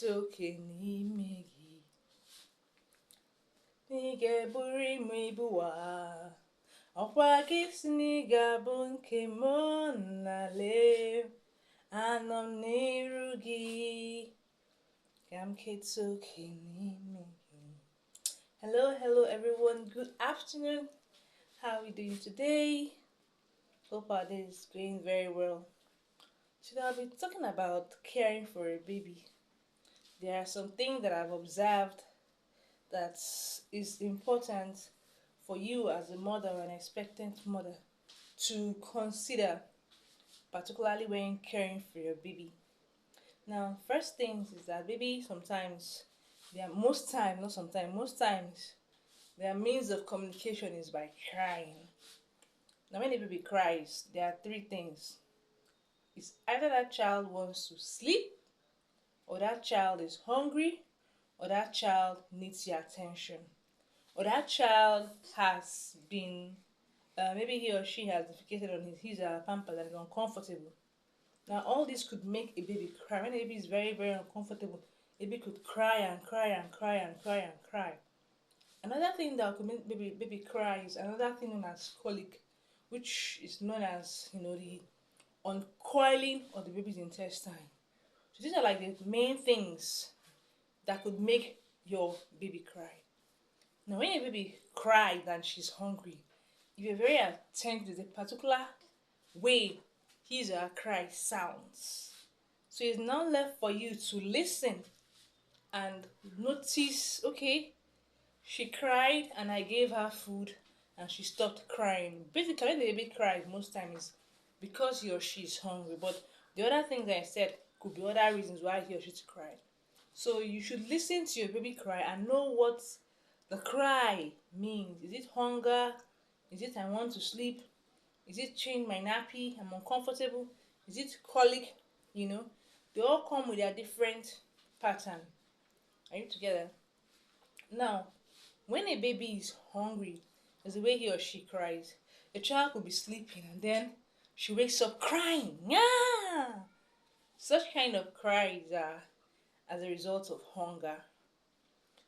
oke n'ime gị ị ga-eburu ime ibu ụwa ọkwa gị si na ị ga-abụ nke m nnale anọ m n'iru gị ka m keta oke n'ime gị. Hello everyone, good afternoon. How are we doing today? Hope our day is going very well. Today I'll be talking about caring for a baby. There are some things that I've observed that is important for you as a mother or an expectant mother to consider, particularly when caring for your baby. Now, first things is that baby sometimes, most times, their means of communication is by crying. Now, when a baby cries, there are three things. It's either that child wants to sleep, or that child is hungry, or that child needs your attention, or that child has been, maybe he or she has defecated on his or her pamper and is uncomfortable. Now, all this could make a baby cry. When a baby is very, very uncomfortable, a baby could cry and cry and cry and cry and cry. Another thing that could make baby cry is another thing known as colic, which is known as, the uncoiling of the baby's intestine. So these are like the main things that could make your baby cry. Now, when a baby cries and she's hungry, if you're very attentive to the particular way his or her cry sounds, so it's now left for you to listen and notice, okay, she cried and I gave her food and she stopped crying. Basically, when the baby cries, most times because he or she is hungry, but the other things that I said could be other reasons why he or she cried. So you should listen to your baby cry and know what the cry means. Is it hunger? Is it I want to sleep? Is it change my nappy? I'm uncomfortable? Is it colic? They all come with their different pattern. Are you together? Now, when a baby is hungry, there's the way he or she cries. A child could be sleeping and then she wakes up crying. Yeah! Such kind of cries are as a result of hunger.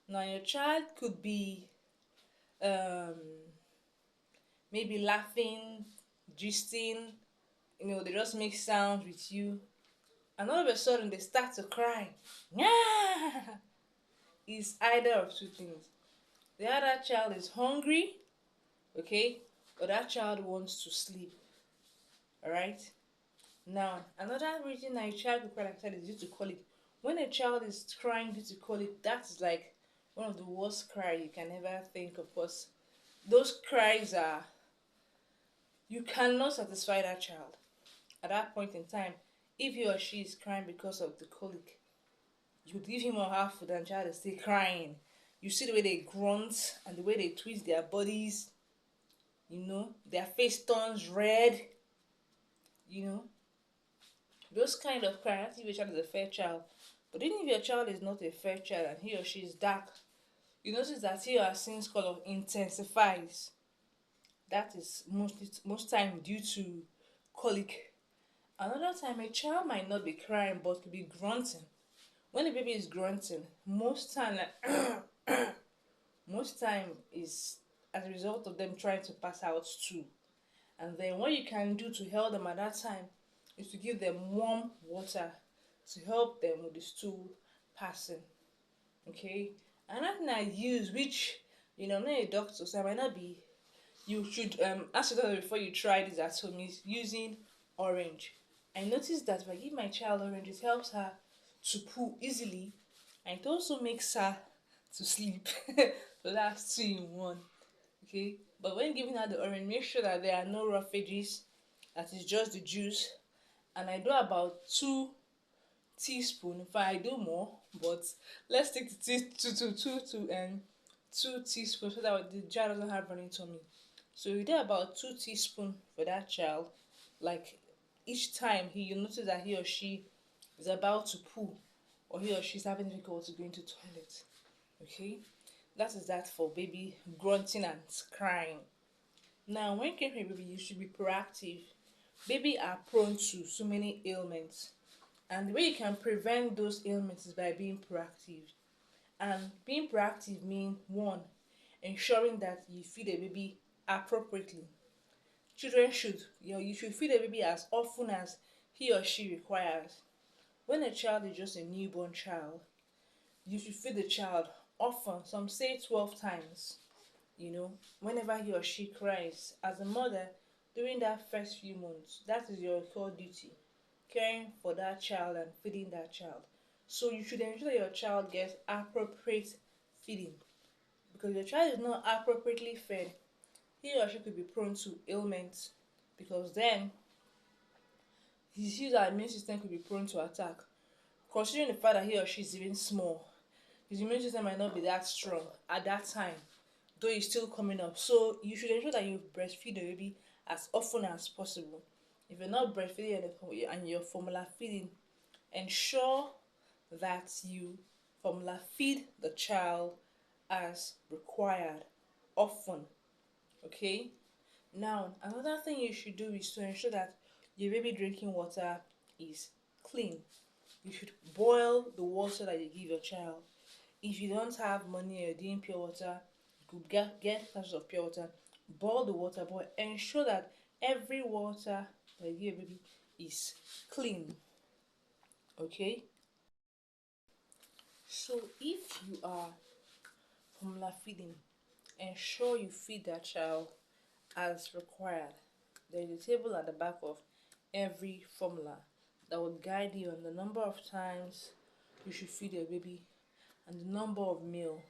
Now, your child could be maybe laughing, gisting, they just make sounds with you, and all of a sudden they start to cry. Yeah! It's either of two things. The other child is hungry, okay, or that child wants to sleep. Alright? Now, another reason that a child could cry, like I said, is due to colic. When a child is crying due to colic, that's like one of the worst cries you can ever think of, because those cries are, you cannot satisfy that child at that point in time. If he or she is crying because of the colic, you give him or her food and the child is still crying. You see the way they grunt and the way they twist their bodies, their face turns red, those kind of cry. That's if your child is a fair child. But even if your child is not a fair child and he or she is dark, you notice that he or her skin's color intensifies. That is most time due to colic. Another time, a child might not be crying but could be grunting. When a baby is grunting, most time is as a result of them trying to pass out too. And then what you can do to help them at that time is to give them warm water to help them with the stool passing. Okay? Another thing I use, which I'm not a doctor, so I might not be. You should ask your doctor before you try this at home, is using orange. I noticed that if I give my child orange, it helps her to poo easily, and it also makes her to sleep. So that's 2 in 1. Okay, but when giving her the orange, make sure that there are no rough edges, that is just the juice. And I do about 2 teaspoons. If I do more, but let's take the 2 teaspoons so that the child doesn't have running tummy. So you do about 2 teaspoons for that child. Like each time you notice that he or she is about to poo, or he or she is having difficulty going to toilet. Okay, that is that for baby grunting and crying. Now, when caring for a baby, you should be proactive. Baby are prone to so many ailments. And the way you can prevent those ailments is by being proactive. And being proactive means one, ensuring that you feed a baby appropriately. Children should, you should feed a baby as often as he or she requires. When a child is just a newborn child, you should feed the child often, some say 12 times, whenever he or she cries. As a mother, during that first few months, that is your core duty, caring for that child and feeding that child. So you should ensure that your child gets appropriate feeding, because if your child is not appropriately fed, he or she could be prone to ailments, because then his immune system could be prone to attack. Considering the fact that he or she is even small, his immune system might not be that strong at that time, though it's still coming up. So you should ensure that you breastfeed the baby as often as possible. If you're not breastfeeding and you're formula feeding, ensure that you formula feed the child as required often. Okay? Now, another thing you should do is to ensure that your baby drinking water is clean. You should boil the water that you give your child. If you don't have money or doing pure water, you could get glasses of pure water, boil the water, but ensure that every water that you give your baby is clean. Okay? So if you are formula feeding, ensure you feed that child as required. There is a table at the back of every formula that will guide you on the number of times you should feed your baby and the number of meal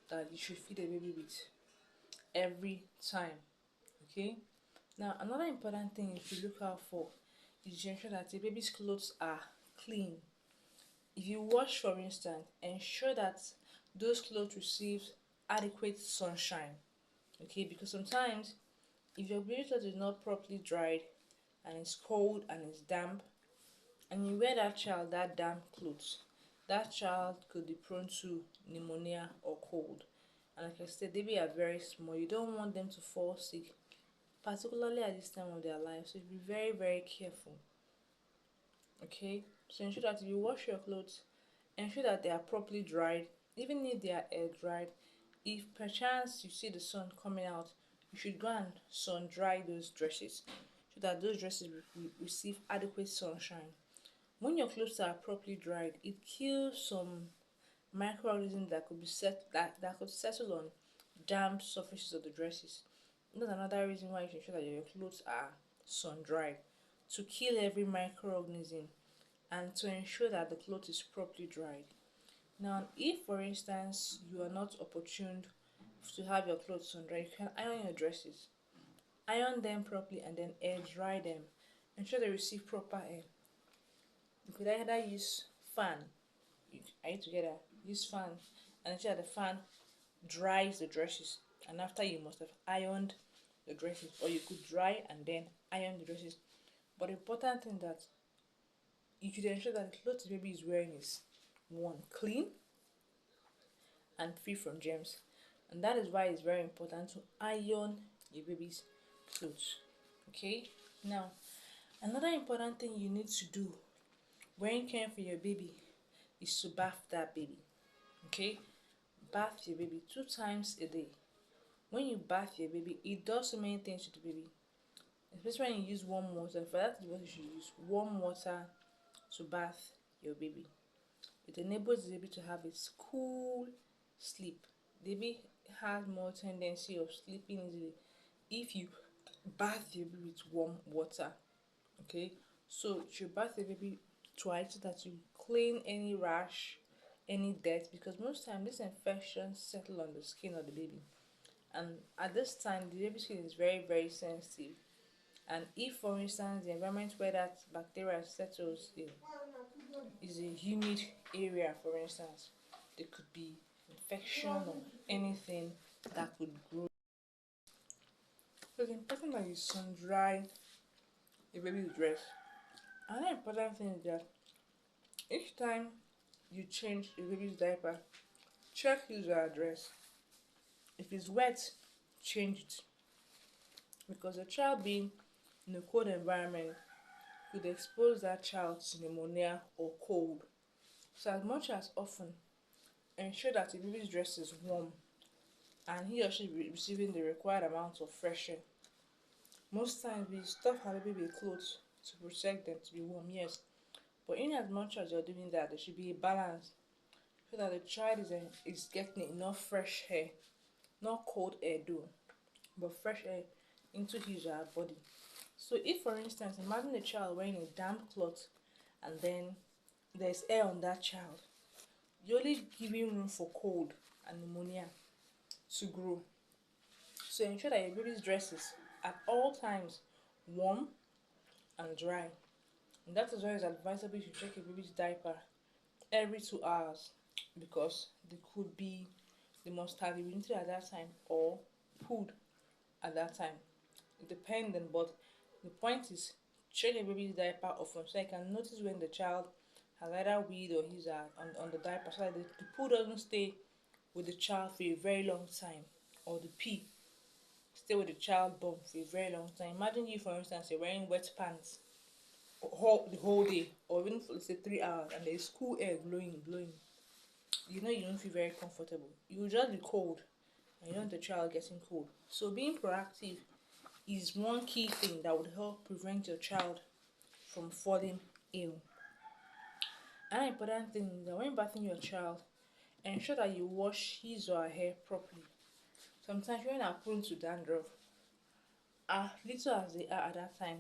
that you should feed a baby with every time. Okay? Now, another important thing you should look out for is to ensure that the baby's clothes are clean. If you wash, for instance, ensure that those clothes receive adequate sunshine. Okay? Because sometimes if your baby clothes is not properly dried and it's cold and it's damp, and you wear that damp clothes, that child could be prone to pneumonia or cold. And like I said, baby are very small. You don't want them to fall sick, particularly at this time of their life. So be very, very careful. Okay? So ensure that if you wash your clothes, ensure that they are properly dried. Even if they are air dried, if perchance you see the sun coming out, you should go and sun dry those dresses so that those dresses receive adequate sunshine. When your clothes are properly dried, it kills some microorganisms that could be that could settle on damp surfaces of the dresses. That's another reason why you should ensure that your clothes are sun dried, to kill every microorganism and to ensure that the cloth is properly dried. Now, if for instance you are not opportuned to have your clothes sun dried, you can iron your dresses. Iron them properly and then air dry them. Ensure they receive proper air. You could either use fan. Are you together? Use fan and ensure that the fan dries the dresses. And after, you must have ironed the dresses, or you could dry and then iron the dresses. But the important thing that you should ensure that the clothes the baby is wearing is one, clean and free from germs. And that is why it's very important to iron your baby's clothes. Okay? Now, another important thing you need to do when caring for your baby is to bath that baby. Okay? Bath your baby 2 times a day. When you bath your baby, it does so many things to the baby. Especially when you use warm water. For that is what you should use. Warm water to bath your baby. It enables the baby to have a cool sleep. The baby has more tendency of sleeping easily if you bath your baby with warm water. Okay, so you should bath the baby twice so that you clean any rash, any dirt, because most times these infections settle on the skin of the baby, and at this time the baby's skin is very, very sensitive. And if for instance the environment where that bacteria settles in is a humid area, for instance, there could be infection or anything that could grow. So it's important that you sun dry the baby's dress. Another important thing is that each time you change the baby's diaper, check his dress. If it's wet, change it. Because a child being in a cold environment could expose that child to pneumonia or cold. So as much as often, ensure that the baby's dress is warm and he or she be receiving the required amount of fresh air. Most times we stuff our baby with clothes to protect them to be warm, yes. But in as much as you're doing that, there should be a balance so that the child is getting enough fresh air, not cold air though, but fresh air into his or her body. So if for instance, imagine a child wearing a damp cloth and then there's air on that child, you're only giving room for cold and pneumonia to grow. So ensure that your baby's dress is at all times warm and dry. And that is why it's advisable to check your baby's diaper every 2 hours because they must have urinated at that time or pooed at that time. Depending, but the point is check your baby's diaper often so you can notice when the child has either weed or his on the diaper so that the poo doesn't stay with the child for a very long time or the pee stay with the child bum for a very long time. Imagine you for instance you're wearing wet pants the whole day or even for let's say 3 hours and there's cool air blowing. You know you don't feel very comfortable. You will just be cold and you don't want the child getting cold. So being proactive is one key thing that would help prevent your child from falling ill. Another important thing is that when bathing your child, ensure that you wash his or her hair properly. Sometimes children are prone to dandruff, as little as they are at that time.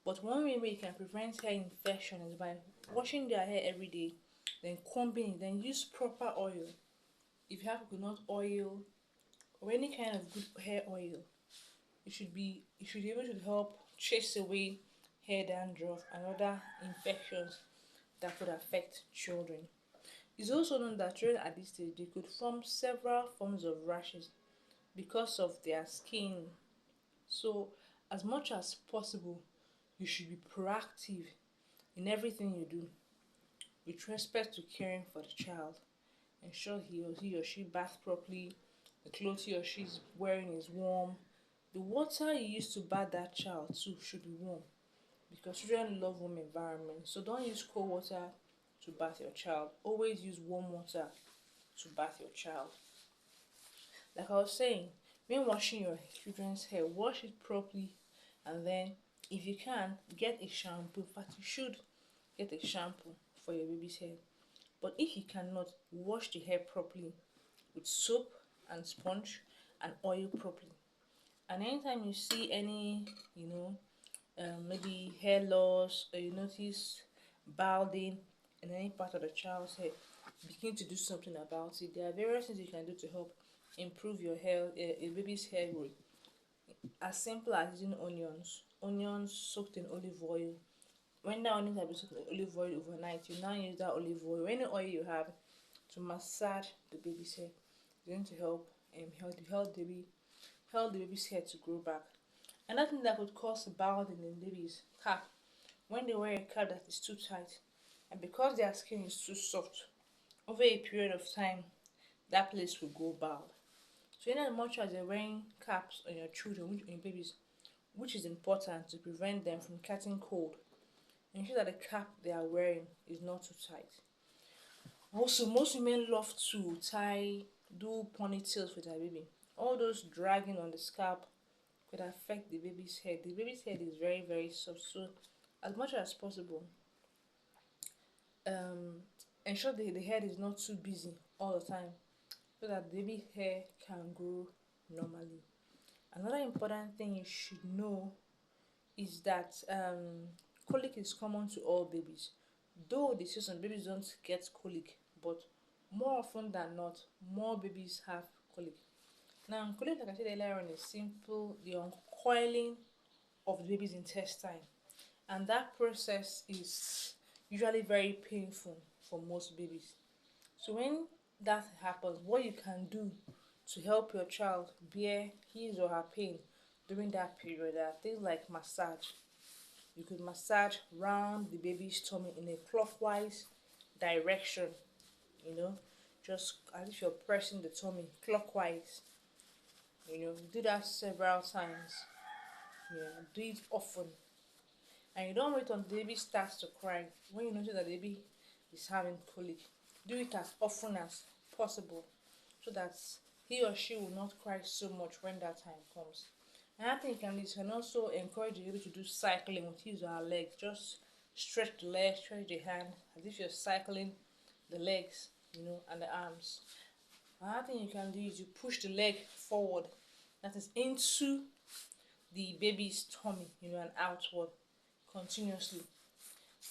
But one way you can prevent hair infection is by washing their hair every day, then combing it, then use proper oil. If you have coconut oil or any kind of good hair oil, it should be able to help chase away hair dandruff and other infections that could affect children. It's also known that children at this stage they could form several forms of rashes because of their skin. So as much as possible, you should be proactive in everything you do with respect to caring for the child. Ensure he or she bath properly, the clothes he or she is wearing is warm. The water you use to bath that child too should be warm because children love warm environments. So don't use cold water to bath your child. Always use warm water to bath your child. Like I was saying, when washing your children's hair, wash it properly and then if you can, get a shampoo. In fact, you should get a shampoo for your baby's hair. But if you cannot, wash the hair properly with soap and sponge and oil properly. And anytime you see any, maybe hair loss or you notice balding in any part of the child's hair, begin to do something about it. There are various things you can do to help improve your hair, a baby's hair growth. As simple as using onions soaked in olive oil. When that onions have been soaked in olive oil overnight, you now use that olive oil, any oil you have, to massage the baby's hair. It's going to help the baby's hair to grow back. Another thing that could cause balding in babies cap. When they wear a cap that is too tight, and because their skin is too soft, over a period of time, that place will go bald. So in as much as you're wearing caps on your children, on your babies, which is important to prevent them from catching cold, ensure that the cap they are wearing is not too tight. Also, most women love to do ponytails for their baby. All those dragging on the scalp could affect the baby's head. The baby's head is very, very soft. So, as much as possible, um, ensure the head is not too busy all the time so that the baby hair can grow normally. Another important thing you should know is that colic is common to all babies. Though they say some babies don't get colic, but more often than not, more babies have colic. Now, colic, like I said earlier on, is simple the uncoiling of the baby's intestine, and that process is usually very painful for most babies. So when that happens, what you can do to help your child bear his or her pain during that period are things like massage. You could massage round the baby's tummy in a clockwise direction, just as if you're pressing the tummy clockwise. Do that several times. Do it often. And you don't wait until the baby starts to cry. When you notice that the baby is having colic, do it as often as possible so that he or she will not cry so much when that time comes. Another thing you can also encourage the baby to do cycling with his or her legs. Just stretch the legs, stretch the hand as if you're cycling the legs, and the arms. Another thing you can do is you push the leg forward, that is into the baby's tummy, and outward continuously.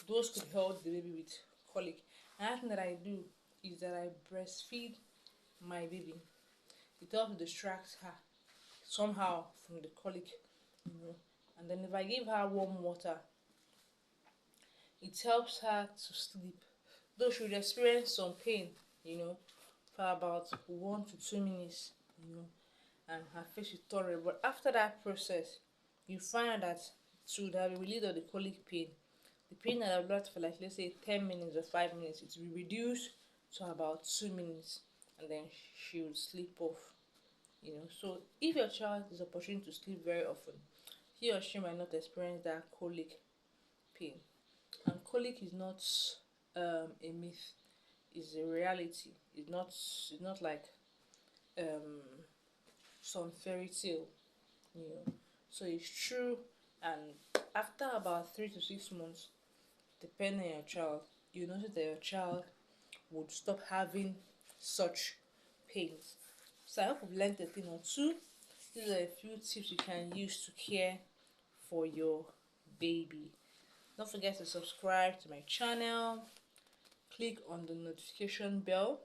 Those could help the baby with colic. Another thing that I do is that I breastfeed my baby. It helps distract her somehow from the colic, And then if I give her warm water, it helps her to sleep. Though she would experience some pain, for about 1 to 2 minutes, and her face will turn red. But after that process, you find that she would have relieved of the colic pain. The pain that I've left for, like, let's say 10 minutes or 5 minutes, it will be reduced to about 2 minutes, and then she will sleep off. So if your child is opportune to sleep very often, he or she might not experience that colic pain. And colic is not a myth; it's a reality. It's not like um, some fairy tale, So it's true. And after about 3 to 6 months, depending on your child, you notice that your child would stop having such pains. So I hope you've learned a thing or two. These are a few tips you can use to care for your baby. Don't forget to subscribe to my channel. Click on the notification bell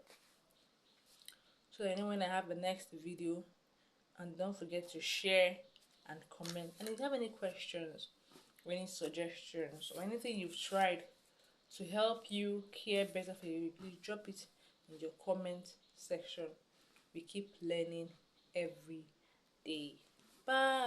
so that you know when I have the next video. And don't forget to share and comment. And if you have any questions or any suggestions or anything you've tried to help you care better for your baby, please drop it in your comment section. We keep learning every day. Bye.